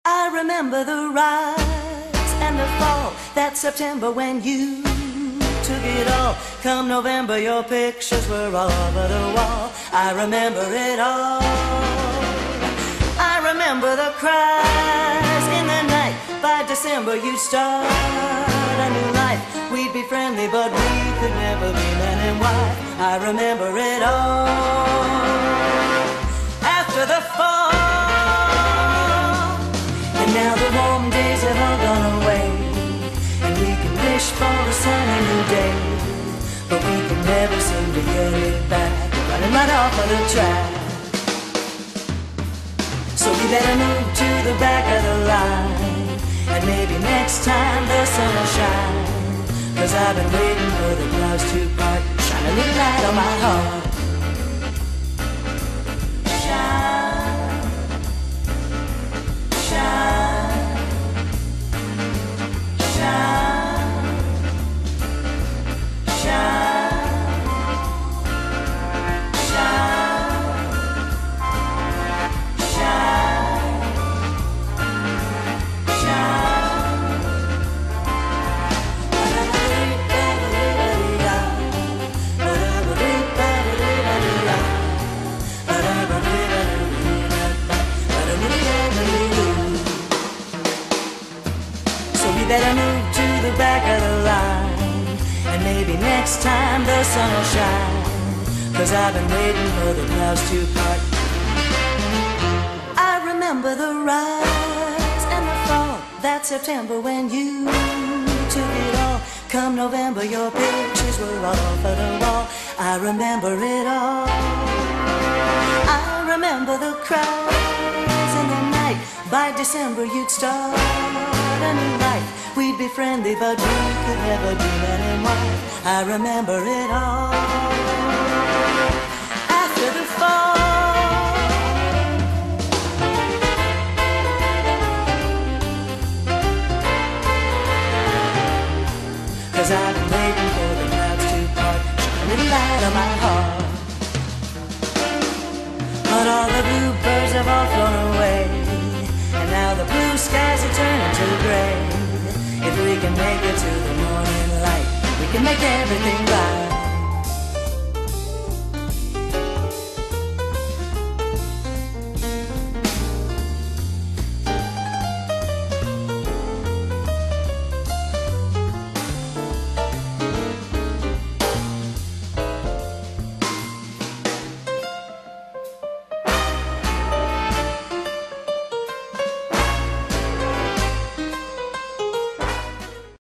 I remember the rise and the fall, that September when you took it all. Come November, your pictures were all over the wall. I remember it all. I remember the cries in the night. By December you'd start a new life. We'd be friendly, but we could never be man and wife. I remember it all. After the fall, and now the warm days have all gone away, and we can wish for a sunny new day, but we can never seem to get it back. We're running right off of the track. So we better move to the back of the line, and maybe next time the sun will shine. 'Cause I've been waiting for the clouds to part, shine a little light on my heart. Shine, shine, shine, shine, shine, shine, shine. Better move to the back of the line, and maybe next time the sun will shine. 'Cause I've been waiting for the clouds to part. I remember the rise and the fall, that September when you took it all. Come November, your pictures were all over the wall. I remember it all. I remember the cries in the night. By December you'd start a new life. We'd be friendly, but we could never be man and wife. I remember it all. After the fall, 'cause I've been waiting for the clouds to part, shine a little light on my heart. But all the bluebirds have all flown away, and now the blue skies are turning to gray. If we can make it to the morning light, we can make everything right.